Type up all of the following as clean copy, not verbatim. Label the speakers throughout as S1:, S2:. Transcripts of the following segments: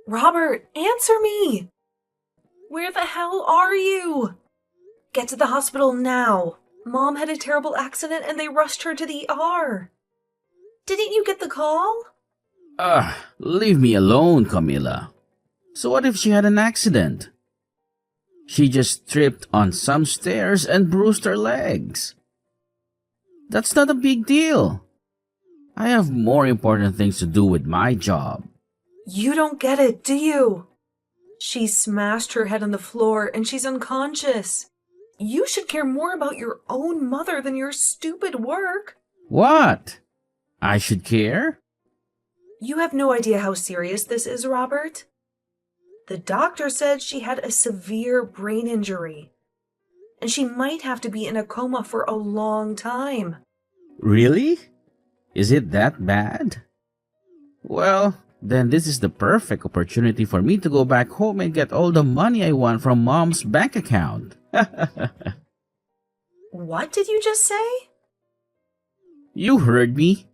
S1: Robert, answer me! Where the hell are you? Get to the hospital now. Mom had a terrible accident and they rushed her to the ER. Didn't you get the call?
S2: Leave me alone, Camila. So what if she had an accident? She just tripped on some stairs and bruised her legs. That's not a big deal. I have more important things to do with my job.
S1: You don't get it, do you? She smashed her head on the floor and she's unconscious. You should care more about your own mother than your stupid work.
S2: What? I should care?
S1: You have no idea how serious this is, Robert. The doctor said she had a severe brain injury, and she might have to be in a coma for a long time.
S2: Really? Is it that bad? Well, then this is the perfect opportunity for me to go back home and get all the money I want from Mom's bank account.
S1: What did you just say?
S2: You heard me.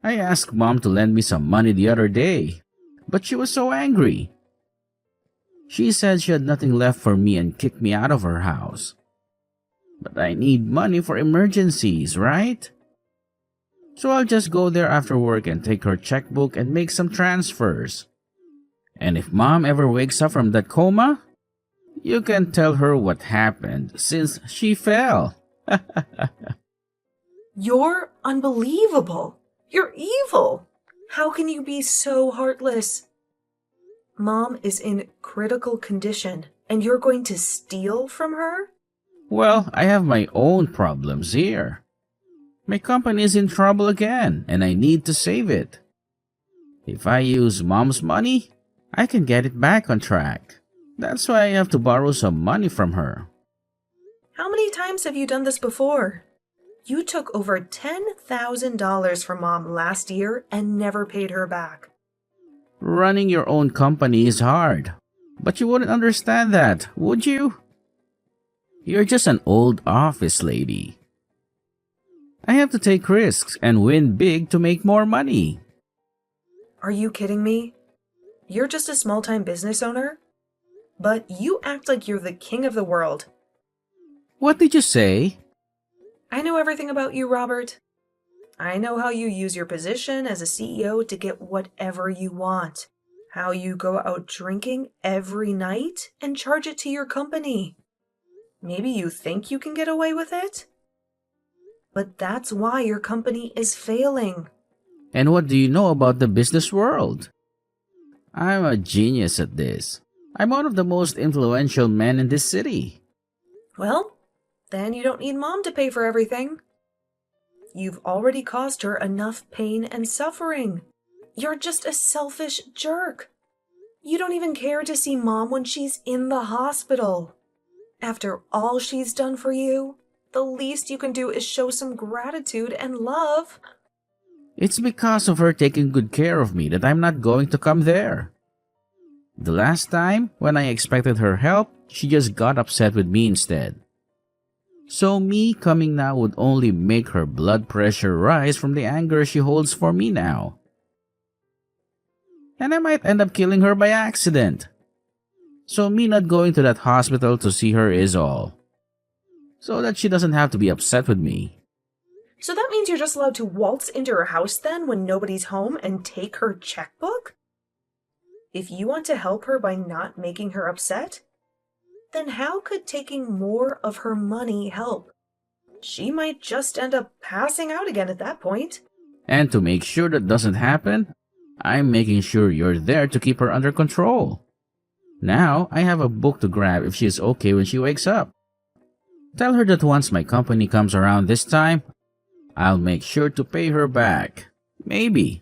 S2: I asked Mom to lend me some money the other day, but she was so angry. She said she had nothing left for me and kicked me out of her house. But I need money for emergencies, right? So I'll just go there after work and take her checkbook and make some transfers. And if Mom ever wakes up from that coma, you can tell her what happened since she fell.
S1: You're unbelievable. You're evil. How can you be so heartless? Mom is in critical condition, and you're going to steal from her?
S2: Well, I have my own problems here. My company is in trouble again, and I need to save it. If I use Mom's money, I can get it back on track. That's why I have to borrow some money from her.
S1: How many times have you done this before? You took over $10,000 from Mom last year and never paid her back.
S2: Running your own company is hard, but you wouldn't understand that, would you? You're just an old office lady. I have to take risks and win big to make more money.
S1: Are you kidding me? You're just a small-time business owner? But you act like you're the king of the world.
S2: What did you say?
S1: I know everything about you, Robert. I know how you use your position as a CEO to get whatever you want. How you go out drinking every night and charge it to your company. Maybe you think you can get away with it? But that's why your company is failing.
S2: And what do you know about the business world? I'm a genius at this. I'm one of the most influential men in this city.
S1: Well, then you don't need Mom to pay for everything. You've already caused her enough pain and suffering. You're just a selfish jerk. You don't even care to see Mom when she's in the hospital. After all she's done for you, the least you can do is show some gratitude and love.
S2: It's because of her taking good care of me that I'm not going to come there. The last time, when I expected her help, she just got upset with me instead. So me coming now would only make her blood pressure rise from the anger she holds for me now. And I might end up killing her by accident. So me not going to that hospital to see her is all. So that she doesn't have to be upset with me.
S1: So that means you're just allowed to waltz into her house then when nobody's home and take her checkbook? If you want to help her by not making her upset, then how could taking more of her money help? She might just end up passing out again at that point.
S2: And to make sure that doesn't happen, I'm making sure you're there to keep her under control. Now, I have a book to grab if she's okay when she wakes up. Tell her that once my company comes around this time, I'll make sure to pay her back. Maybe.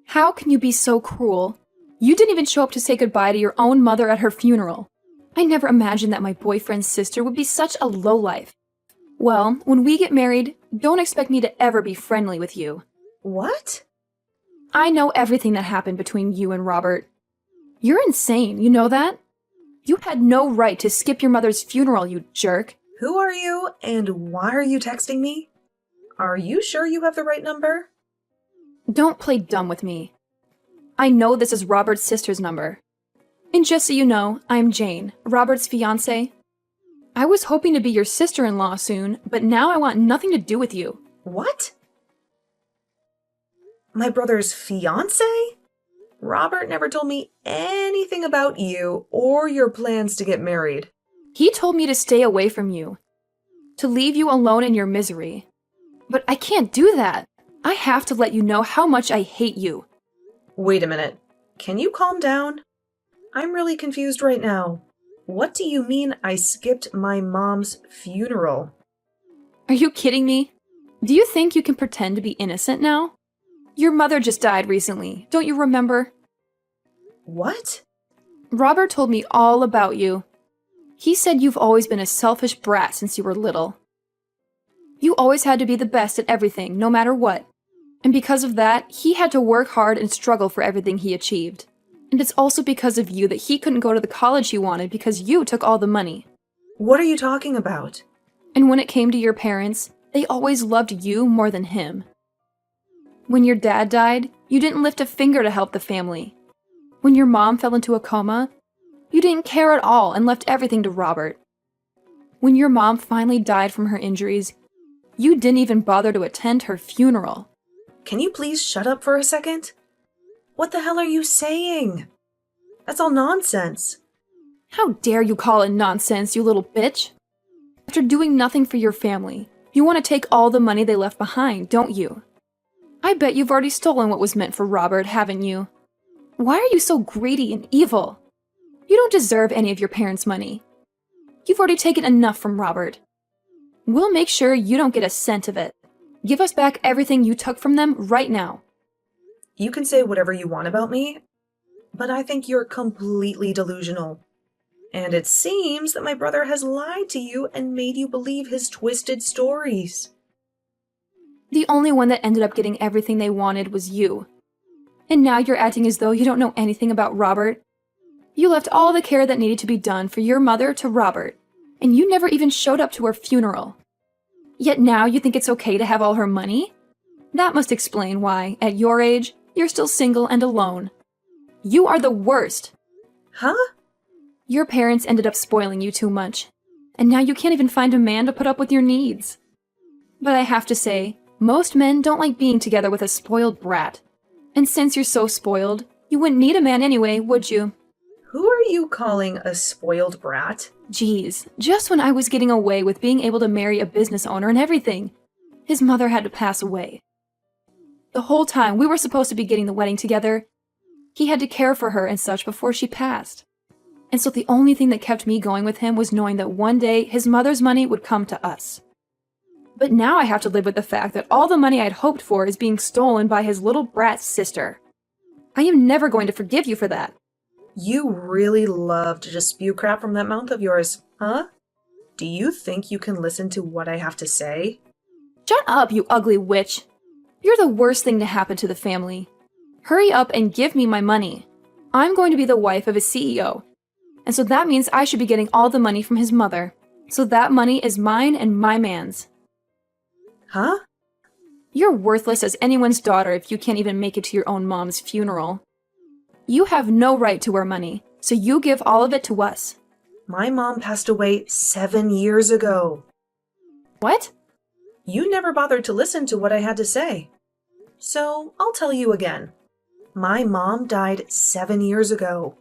S3: How can you be so cruel? You didn't even show up to say goodbye to your own mother at her funeral. I never imagined that my boyfriend's sister would be such a lowlife. Well, when we get married, don't expect me to ever be friendly with you.
S1: What?
S3: I know everything that happened between you and Robert. You're insane, you know that? You had no right to skip your mother's funeral, you jerk.
S1: Who are you and why are you texting me? Are you sure you have the right number?
S3: Don't play dumb with me. I know this is Robert's sister's number. And just so you know, I'm Jane, Robert's fiancée. I was hoping to be your sister-in-law soon, but now I want nothing to do with you.
S1: What? My brother's fiancé? Robert never told me anything about you or your plans to get married.
S3: He told me to stay away from you, to leave you alone in your misery. But I can't do that. I have to let you know how much I hate you.
S1: Wait a minute. Can you calm down? I'm really confused right now. What do you mean I skipped my mom's funeral?
S3: Are you kidding me? Do you think you can pretend to be innocent now? Your mother just died recently, don't you remember?
S1: What?
S3: Robert told me all about you. He said you've always been a selfish brat since you were little. You always had to be the best at everything, no matter what. And because of that, he had to work hard and struggle for everything he achieved. And it's also because of you that he couldn't go to the college he wanted because you took all the money.
S1: What are you talking about?
S3: And when it came to your parents, they always loved you more than him. When your dad died, you didn't lift a finger to help the family. When your mom fell into a coma, you didn't care at all and left everything to Robert. When your mom finally died from her injuries, you didn't even bother to attend her funeral.
S1: Can you please shut up for a second? What the hell are you saying? That's all nonsense.
S3: How dare you call it nonsense, you little bitch? After doing nothing for your family, you want to take all the money they left behind, don't you? I bet you've already stolen what was meant for Robert, haven't you? Why are you so greedy and evil? You don't deserve any of your parents' money. You've already taken enough from Robert. We'll make sure you don't get a cent of it. Give us back everything you took from them right now.
S1: You can say whatever you want about me, but I think you're completely delusional. And it seems that my brother has lied to you and made you believe his twisted stories.
S3: The only one that ended up getting everything they wanted was you. And now you're acting as though you don't know anything about Robert. You left all the care that needed to be done for your mother to Robert, and you never even showed up to her funeral. Yet now you think it's okay to have all her money? That must explain why, at your age, you're still single and alone. You are the worst.
S1: Huh?
S3: Your parents ended up spoiling you too much, and now you can't even find a man to put up with your needs. But I have to say, most men don't like being together with a spoiled brat. And since you're so spoiled, you wouldn't need a man anyway, would you?
S1: Who are you calling a spoiled brat?
S3: Geez, just when I was getting away with being able to marry a business owner and everything, his mother had to pass away. The whole time we were supposed to be getting the wedding together, he had to care for her and such before she passed. And so the only thing that kept me going with him was knowing that one day his mother's money would come to us. But now I have to live with the fact that all the money I'd hoped for is being stolen by his little brat sister. I am never going to forgive you for that.
S1: You really love to just spew crap from that mouth of yours, huh? Do you think you can listen to what I have to say?
S3: Shut up, you ugly witch. You're the worst thing to happen to the family. Hurry up and give me my money. I'm going to be the wife of a CEO. And so that means I should be getting all the money from his mother. So that money is mine and my man's.
S1: Huh?
S3: You're worthless as anyone's daughter if you can't even make it to your own mom's funeral. You have no right to our money, so you give all of it to us.
S1: My mom passed away 7 years ago.
S3: What?
S1: You never bothered to listen to what I had to say. So I'll tell you again. My mom died 7 years ago.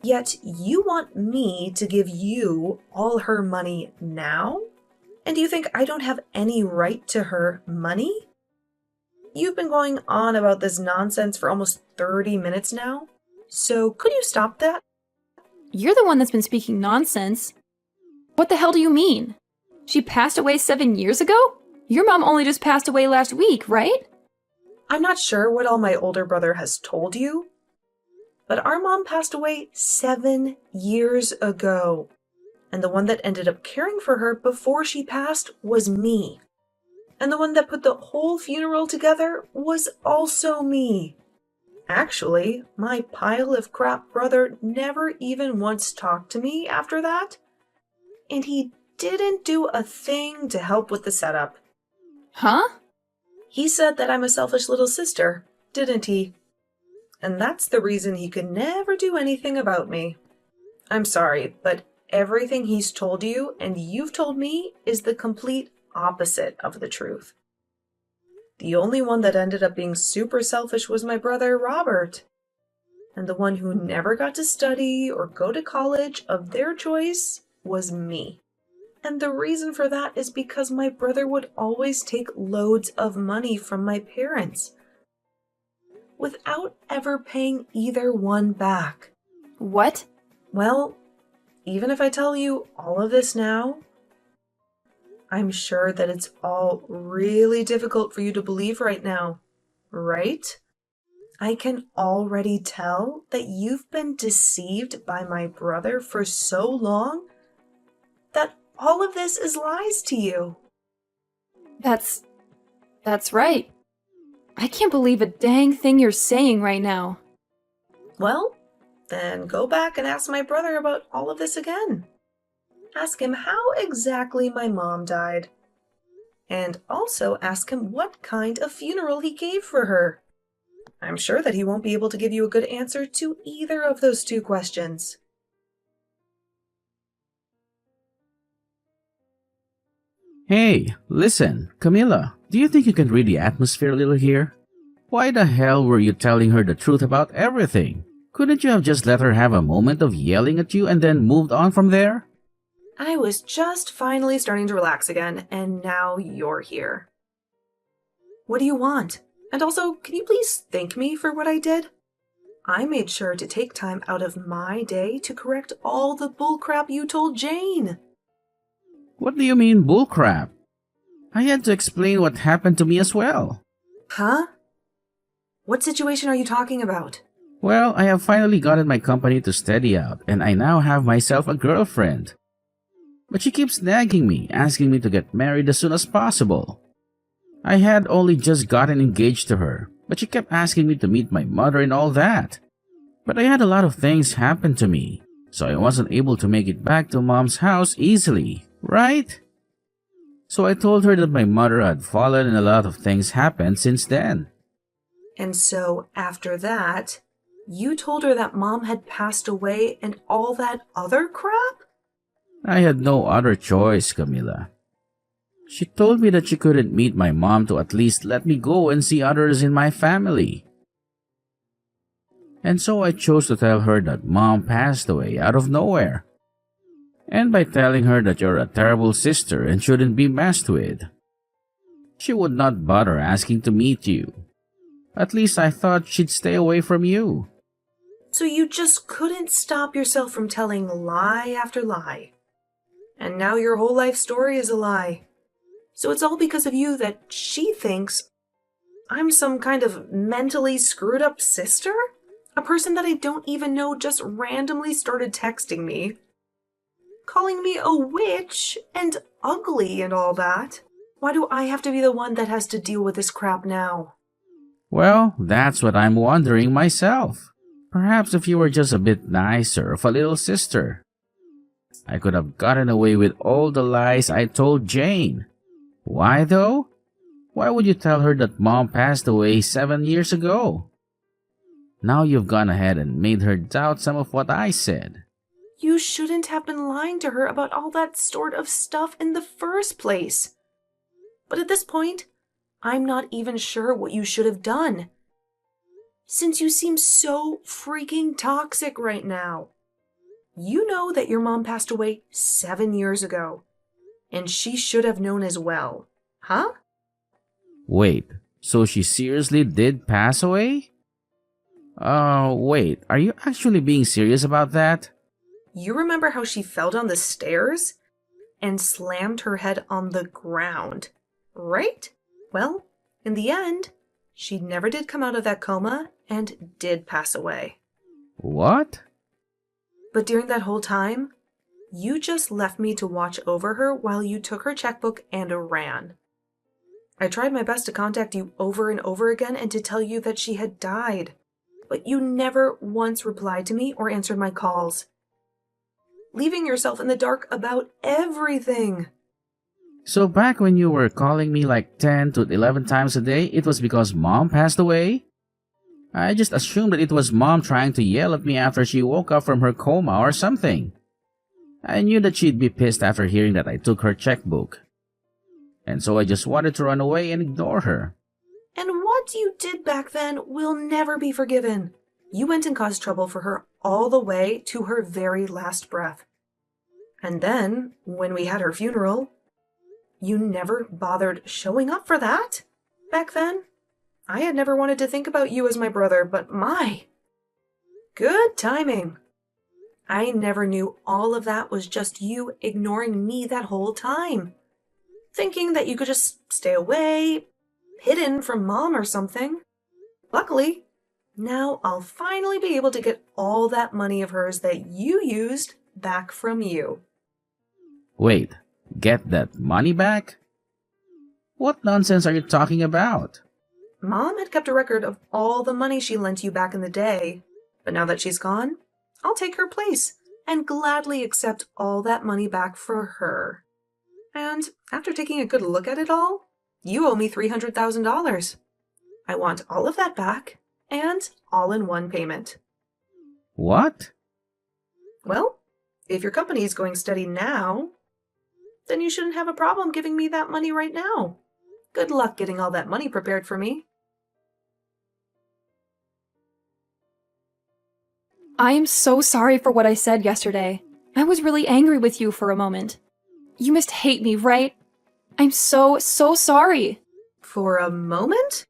S1: Yet you want me to give you all her money now? And do you think I don't have any right to her money? You've been going on about this nonsense for almost 30 minutes now. So could you stop that?
S3: You're the one that's been speaking nonsense. What the hell do you mean? She passed away 7 years ago? Your mom only just passed away last week, right?
S1: I'm not sure what all my older brother has told you, but our mom passed away 7 years ago. And the one that ended up caring for her before she passed was me. And the one that put the whole funeral together was also me. Actually, my pile of crap brother never even once talked to me after that. And he didn't do a thing to help with the setup.
S3: Huh?
S1: He said that I'm a selfish little sister, didn't he? And that's the reason he could never do anything about me. I'm sorry, but everything he's told you and you've told me is the complete opposite of the truth. The only one that ended up being super selfish was my brother, Robert. And the one who never got to study or go to college of their choice was me. And the reason for that is because my brother would always take loads of money from my parents without ever paying either one back.
S3: What?
S1: Well, even if I tell you all of this now, I'm sure that it's all really difficult for you to believe right now, right? I can already tell that you've been deceived by my brother for so long that all of this is lies to you.
S3: That's right. I can't believe a dang thing you're saying right now.
S1: Well, then go back and ask my brother about all of this again. Ask him how exactly my mom died. And also ask him what kind of funeral he gave for her. I'm sure that he won't be able to give you a good answer to either of those two questions.
S2: Hey, listen, Camilla, do you think you can read the atmosphere a little here? Why the hell were you telling her the truth about everything? Couldn't you have just let her have a moment of yelling at you and then moved on from there?
S1: I was just finally starting to relax again, and now you're here. What do you want? And also, can you please thank me for what I did? I made sure to take time out of my day to correct all the bullcrap you told Jane.
S2: What do you mean bullcrap? I had to explain what happened to me as well.
S1: Huh? What situation are you talking about?
S2: Well, I have finally gotten my company to steady out, and I now have myself a girlfriend. But she keeps nagging me, asking me to get married as soon as possible. I had only just gotten engaged to her, but she kept asking me to meet my mother and all that. But I had a lot of things happen to me, so I wasn't able to make it back to Mom's house easily, right? So I told her that my mother had fallen and a lot of things happened since then.
S1: And so, after that, you told her that Mom had passed away and all that other crap?
S2: I had no other choice, Camilla. She told me that she couldn't meet my mom to at least let me go and see others in my family. And so I chose to tell her that Mom passed away out of nowhere. And by telling her that you're a terrible sister and shouldn't be messed with, she would not bother asking to meet you. At least I thought she'd stay away from you.
S1: So you just couldn't stop yourself from telling lie after lie. And now your whole life story is a lie. So it's all because of you that she thinks I'm some kind of mentally screwed up sister? A person that I don't even know just randomly started texting me, calling me a witch and ugly and all that. Why do I have to be the one that has to deal with this crap now?
S2: Well, that's what I'm wondering myself. Perhaps if you were just a bit nicer of a little sister, I could have gotten away with all the lies I told Jane. Why though? Why would you tell her that Mom passed away 7 years ago? Now you've gone ahead and made her doubt some of what I said.
S1: You shouldn't have been lying to her about all that sort of stuff in the first place. But at this point, I'm not even sure what you should have done, since you seem so freaking toxic right now. You know that your mom passed away 7 years ago, and she should have known as well, huh?
S2: Wait, so she seriously did pass away? Wait, are you actually being serious about that?
S1: You remember how she fell down the stairs and slammed her head on the ground, right? Well, in the end, she never did come out of that coma and did pass away.
S2: What?
S1: But during that whole time, you just left me to watch over her while you took her checkbook and ran. I tried my best to contact you over and over again and to tell you that she had died, but you never once replied to me or answered my calls, leaving yourself in the dark about everything.
S2: So back when you were calling me like 10 to 11 times a day, it was because Mom passed away? I just assumed that it was Mom trying to yell at me after she woke up from her coma or something. I knew that she'd be pissed after hearing that I took her checkbook. And so I just wanted to run away and ignore her.
S1: And what you did back then will never be forgiven. You went and caused trouble for her all the way to her very last breath. And then, when we had her funeral, you never bothered showing up for that. Back then, I had never wanted to think about you as my brother, but good timing. I never knew all of that was just you ignoring me that whole time. Thinking that you could just stay away, hidden from Mom or something. Luckily, now I'll finally be able to get all that money of hers that you used back from you.
S2: Wait, get that money back? What nonsense are you talking about?
S1: Mom had kept a record of all the money she lent you back in the day, but now that she's gone, I'll take her place and gladly accept all that money back for her. And after taking a good look at it all, you owe me $300,000. I want all of that back and all in one payment.
S2: What?
S1: Well, if your company is going steady now, then you shouldn't have a problem giving me that money right now. Good luck getting all that money prepared for me.
S3: I am so sorry for what I said yesterday. I was really angry with you for a moment. You must hate me, right? I'm so sorry.
S1: For a moment?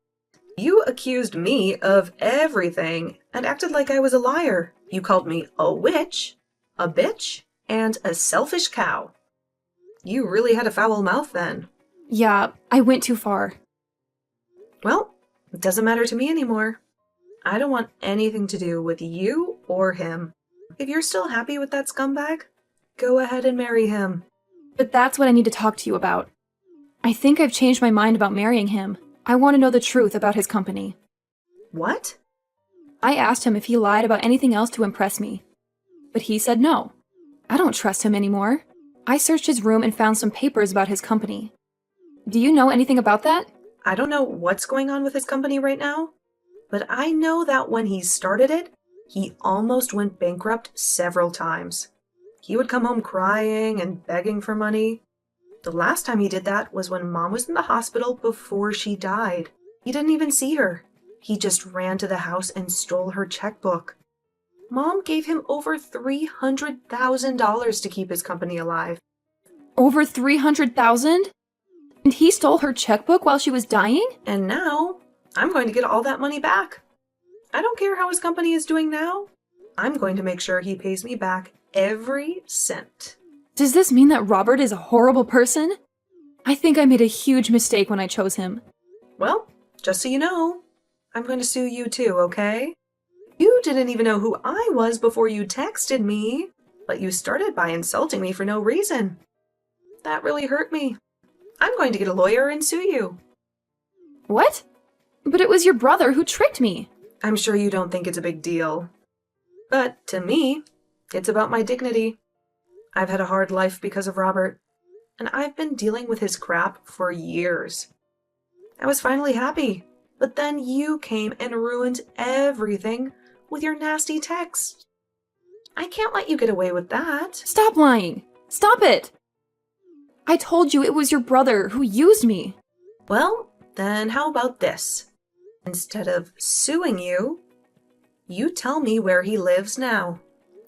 S1: You accused me of everything and acted like I was a liar. You called me a witch, a bitch, and a selfish cow. You really had a foul mouth then.
S3: Yeah, I went too far.
S1: Well, it doesn't matter to me anymore. I don't want anything to do with you or him. If you're still happy with that scumbag, go ahead and marry him.
S3: But that's what I need to talk to you about. I think I've changed my mind about marrying him. I want to know the truth about his company.
S1: What?
S3: I asked him if he lied about anything else to impress me. But he said no. I don't trust him anymore. I searched his room and found some papers about his company. Do you know anything about that?
S1: I don't know what's going on with his company right now, but I know that when he started it, he almost went bankrupt several times. He would come home crying and begging for money. The last time he did that was when Mom was in the hospital before she died. He didn't even see her. He just ran to the house and stole her checkbook. Mom gave him over $300,000 to keep his company alive.
S3: Over $300,000? And he stole her checkbook while she was dying?
S1: And now, I'm going to get all that money back. I don't care how his company is doing now. I'm going to make sure he pays me back every cent.
S3: Does this mean that Robert is a horrible person? I think I made a huge mistake when I chose him.
S1: Well, just so you know, I'm going to sue you too, okay? You didn't even know who I was before you texted me, but you started by insulting me for no reason. That really hurt me. I'm going to get a lawyer and sue you.
S3: What? But it was your brother who tricked me.
S1: I'm sure you don't think it's a big deal. But to me, it's about my dignity. I've had a hard life because of Robert, and I've been dealing with his crap for years. I was finally happy, but then you came and ruined everything with your nasty text. I can't let you get away with that.
S3: Stop lying. Stop it. I told you it was your brother who used me.
S1: Well, then how about this? Instead of suing you, you tell me where he lives now.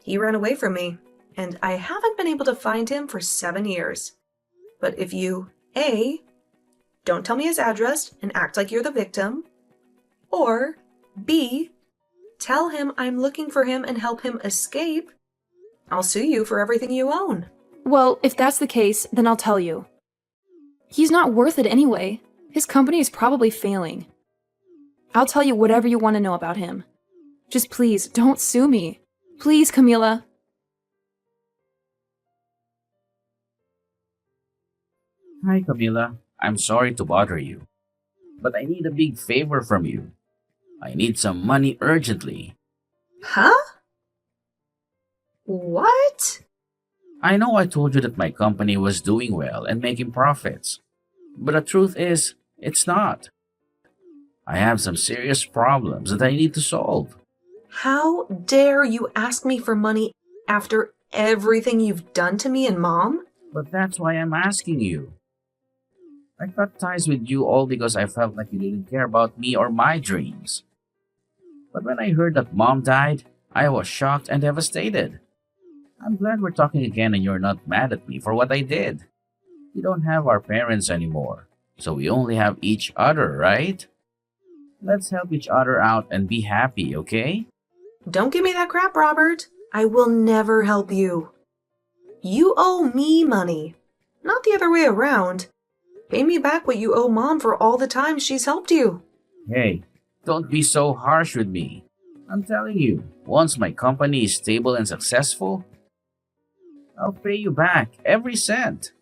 S1: He ran away from me, and I haven't been able to find him for 7 years. But if you, A, don't tell me his address and act like you're the victim, or B, tell him I'm looking for him and help him escape, I'll sue you for everything you own.
S3: Well, if that's the case, then I'll tell you. He's not worth it anyway. His company is probably failing. I'll tell you whatever you want to know about him. Just please, don't sue me. Please, Camila.
S2: Hi, Camila. I'm sorry to bother you, but I need a big favor from you. I need some money urgently.
S1: Huh? What?
S2: I know I told you that my company was doing well and making profits, but the truth is, it's not. I have some serious problems that I need to solve.
S1: How dare you ask me for money after everything you've done to me and Mom?
S2: But that's why I'm asking you. I cut ties with you all because I felt like you didn't care about me or my dreams. But when I heard that Mom died, I was shocked and devastated. I'm glad we're talking again and you're not mad at me for what I did. We don't have our parents anymore, so we only have each other, right? Let's help each other out and be happy, okay?
S1: Don't give me that crap, Robert. I will never help you. You owe me money, not the other way around. Pay me back what you owe Mom for all the times she's helped you.
S2: Hey, don't be so harsh with me. I'm telling you, once my company is stable and successful, I'll pay you back every cent.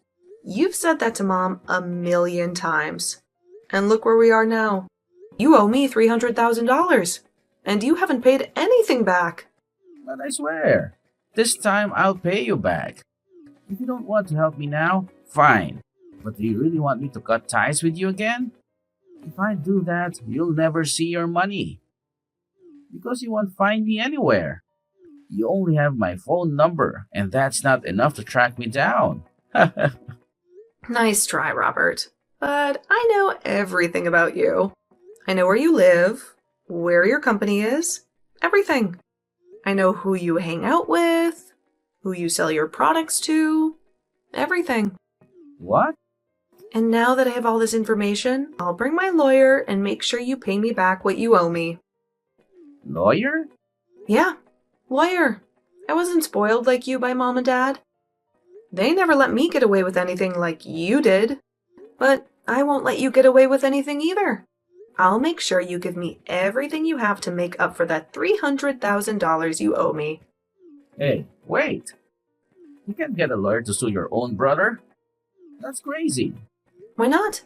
S1: You've said that to Mom 1,000,000 times. And look where we are now. You owe me $300,000, and you haven't paid anything back.
S2: But I swear, this time I'll pay you back. If you don't want to help me now, fine. But do you really want me to cut ties with you again? If I do that, you'll never see your money. Because you won't find me anywhere. You only have my phone number, and that's not enough to track me down.
S1: Nice try, Robert. But I know everything about you. I know where you live, where your company is, everything. I know who you hang out with, who you sell your products to, everything.
S2: What?
S1: And now that I have all this information, I'll bring my lawyer and make sure you pay me back what you owe me.
S2: Lawyer?
S1: Yeah, lawyer. I wasn't spoiled like you by Mom and Dad. They never let me get away with anything like you did. But I won't let you get away with anything either. I'll make sure you give me everything you have to make up for that $300,000 you owe me.
S2: Hey, wait. You can't get a lawyer to sue your own brother. That's crazy.
S1: Why not?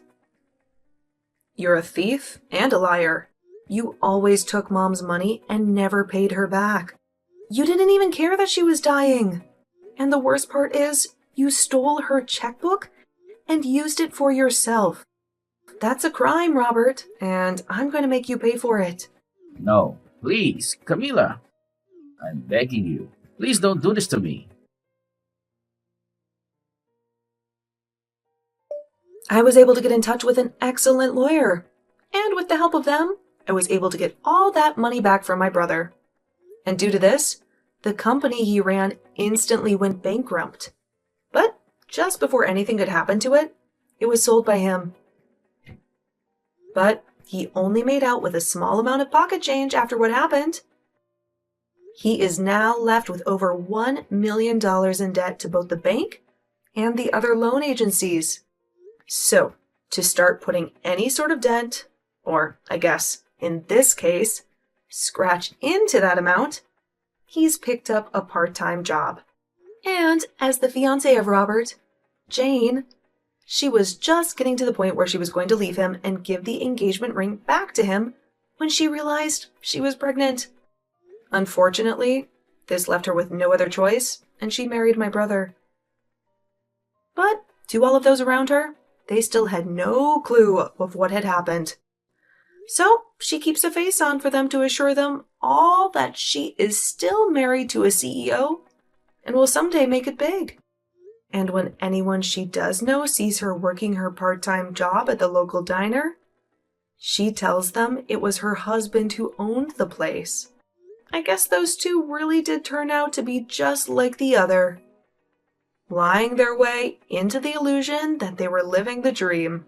S1: You're a thief and a liar. You always took Mom's money and never paid her back. You didn't even care that she was dying. And the worst part is, you stole her checkbook and used it for yourself. That's a crime, Robert, and I'm going to make you pay for it.
S2: No, please, Camila. I'm begging you. Please don't do this to me.
S1: I was able to get in touch with an excellent lawyer. And with the help of them, I was able to get all that money back from my brother. And due to this, the company he ran instantly went bankrupt. But just before anything could happen to it, it was sold by him. But he only made out with a small amount of pocket change after what happened. He is now left with over $1 million in debt to both the bank and the other loan agencies. So, to start putting any sort of dent, or I guess, in this case, scratch into that amount, he's picked up a part-time job. And as the fiancée of Robert, Jane, she was just getting to the point where she was going to leave him and give the engagement ring back to him when she realized she was pregnant. Unfortunately, this left her with no other choice, and she married my brother. But to all of those around her, they still had no clue of what had happened. So she keeps a face on for them to assure them all that she is still married to a CEO and will someday make it big. And when anyone she does know sees her working her part-time job at the local diner, she tells them it was her husband who owned the place. I guess those two really did turn out to be just like the other, lying their way into the illusion that they were living the dream.